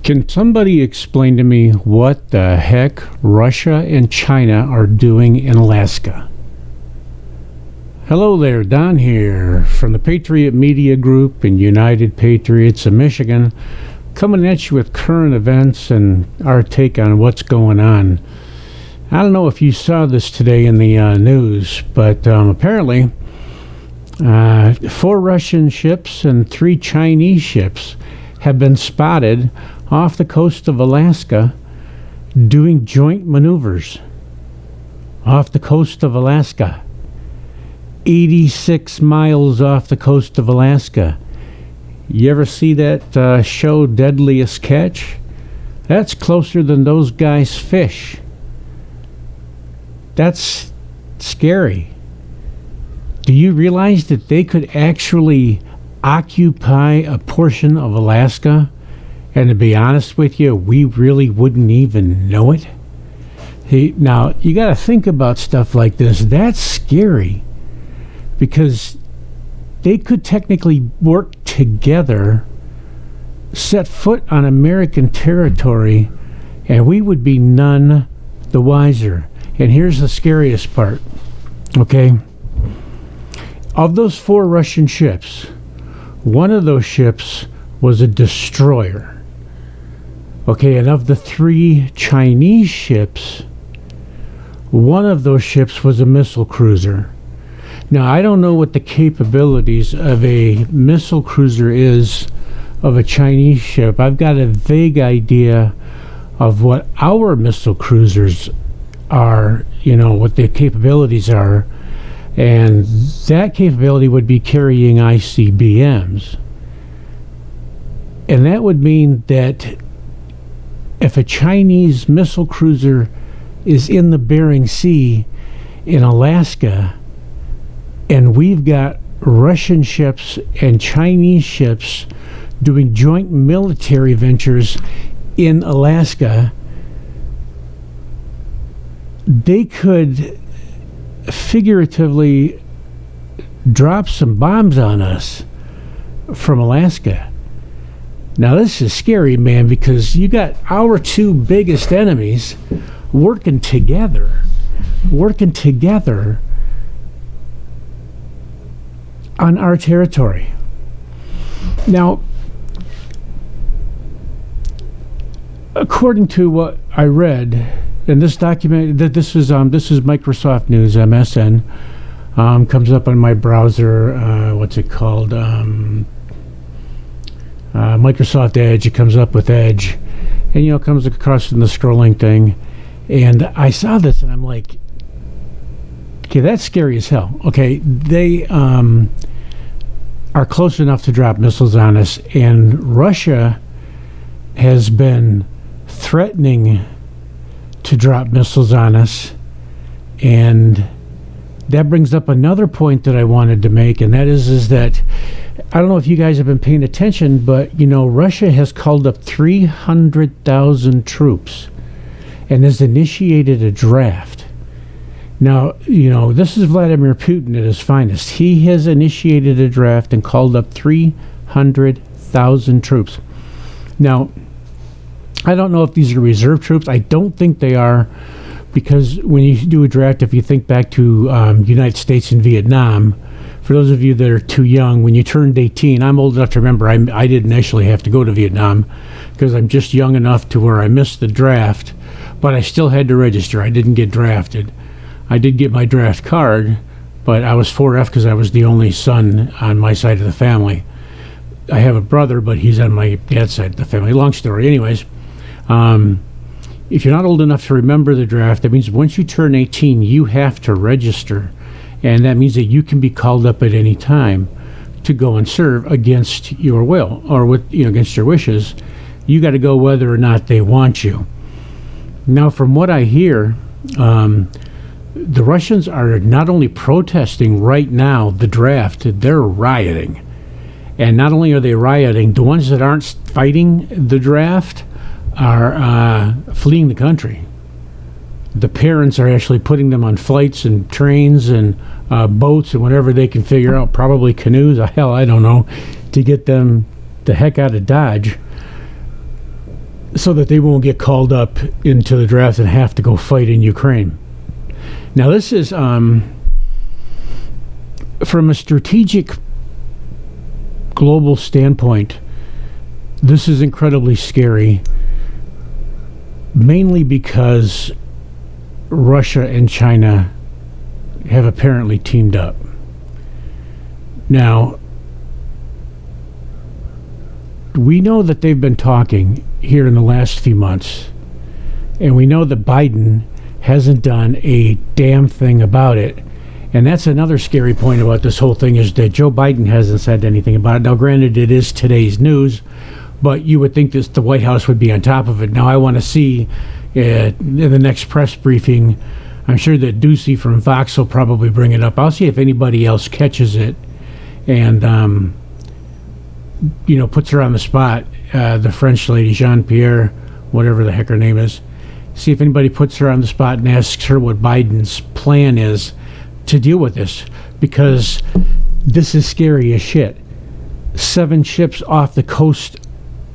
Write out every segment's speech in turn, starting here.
Can somebody explain to me what the heck Russia and China are doing in Alaska? Hello there, Don here from the Patriot Media Group and United Patriots of Michigan, coming at you with current events and our take on what's going on. I don't know if you saw this today in the news, but apparently 4 Russian ships and 3 Chinese ships have been spotted off the coast of Alaska doing joint maneuvers. Off the coast of Alaska. 86 miles off the coast of Alaska. You ever see that show Deadliest Catch? That's closer than those guys fish. That's scary. Do you realize that they could actually occupy a portion of Alaska? And to be honest with you, we really wouldn't even know it. Now, you got to think about stuff like this. That's scary. Because they could technically work together, set foot on American territory, and we would be none the wiser. And here's the scariest part, okay? Of those 4 Russian ships, one of those ships was a destroyer. Okay, and of the 3 Chinese ships, one of those ships was a missile cruiser. Now, I don't know what the capabilities of a missile cruiser is of a Chinese ship. I've got a vague idea of what our missile cruisers are, what their capabilities are. And that capability would be carrying ICBMs. And that would mean that if a Chinese missile cruiser is in the Bering Sea in Alaska, and we've got Russian ships and Chinese ships doing joint military ventures in Alaska, they could figuratively drop some bombs on us from Alaska. Now, this is scary, man, because you got our 2 biggest enemies working together on our territory. Now, according to what I read in this document, that this is Microsoft News, MSN, comes up on my browser. What's it called? Microsoft Edge. It comes up with Edge, and it comes across in the scrolling thing. And I saw this, and I'm like, okay, that's scary as hell. Okay, they are close enough to drop missiles on us, and Russia has been threatening to drop missiles on us. And that brings up another point that I wanted to make, and that is that I don't know if you guys have been paying attention, but Russia has called up 300,000 troops and has initiated a draft. Now, this is Vladimir Putin at his finest. He has initiated a draft and called up 300,000 troops. Now, I don't know if these are reserve troops. I don't think they are, because when you do a draft, if you think back to United States and Vietnam, for those of you that are too young, when you turned 18, I'm old enough to remember I didn't actually have to go to Vietnam because I'm just young enough to where I missed the draft, but I still had to register. I didn't get drafted. I did get my draft card, but I was 4F because I was the only son on my side of the family. I have a brother, but he's on my dad's side of the family. Long story. Anyways, if you're not old enough to remember the draft, that means once you turn 18, you have to register. And that means that you can be called up at any time to go and serve against your will or against your wishes. You got to go whether or not they want you. Now, from what I hear, the Russians are not only protesting right now the draft, they're rioting. And not only are they rioting, the ones that aren't fighting the draft are fleeing the country. The parents are actually putting them on flights and trains and boats and whatever they can figure out, probably canoes, hell, I don't know, to get them the heck out of Dodge. so that they won't get called up into the draft and have to go fight in Ukraine. Now, this is from a strategic global standpoint, this is incredibly scary, mainly because Russia and China have apparently teamed up. Now, we know that they've been talking here in the last few months, and we know that Biden hasn't done a damn thing about it. And that's another scary point about this whole thing, is that Joe Biden hasn't said anything about it. Now, granted, it is today's news, but you would think that the White House would be on top of it. Now, I want to see in the next press briefing, I'm sure that Ducey from Fox will probably bring it up. I'll see if anybody else catches it and, puts her on the spot, the French lady, Jean-Pierre, whatever the heck her name is. See if anybody puts her on the spot and asks her what Biden's plan is to deal with this, because this is scary as shit. 7 ships off the coast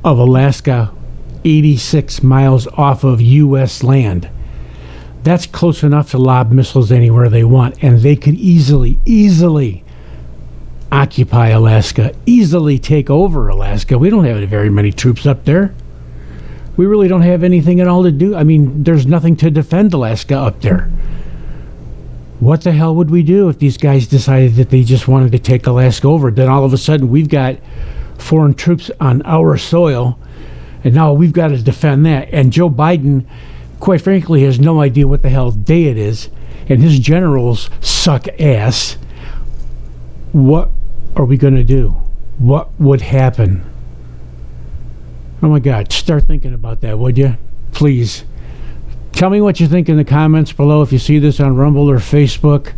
of Alaska, 86 miles off of U.S. land. That's close enough to lob missiles anywhere they want, and they could easily occupy Alaska, easily take over Alaska. We don't have very many troops up there. We really don't have anything at all to do. I mean, there's nothing to defend Alaska up there. What the hell would we do if these guys decided that they just wanted to take Alaska over? Then all of a sudden we've got foreign troops on our soil, and now we've got to defend that. And Joe Biden, quite frankly, has no idea what the hell day it is, and his generals suck ass. What are we going to do? What would happen? Oh my God, start thinking about that, would you? Please. Tell me what you think in the comments below if you see this on Rumble or Facebook.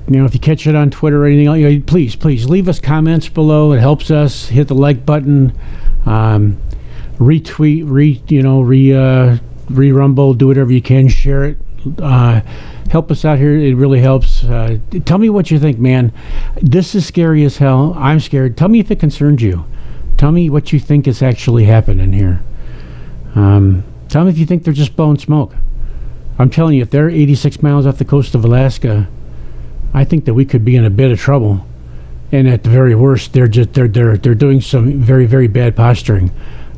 If you catch it on Twitter or anything else, please leave us comments below. It helps us. Hit the like button. Retweet, re-Rumble, do whatever you can. Share it. Help us out here. It really helps. Tell me what you think, man. This is scary as hell. I'm scared. Tell me if it concerns you. Tell me what you think is actually happening here. Tell me if you think they're just blowing smoke. I'm telling you, if they're 86 miles off the coast of Alaska, I think that we could be in a bit of trouble. And at the very worst, they're doing some very, very bad posturing.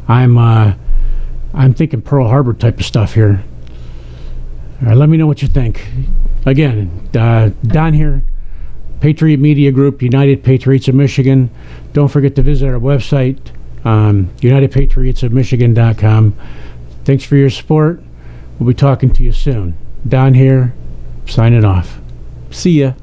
I'm thinking Pearl Harbor type of stuff here. All right, let me know what you think. Again, Don here, Patriot Media Group, United Patriots of Michigan. Don't forget to visit our website, UnitedPatriotsofMichigan.com. Thanks for your support. We'll be talking to you soon. Don here, signing off. See ya.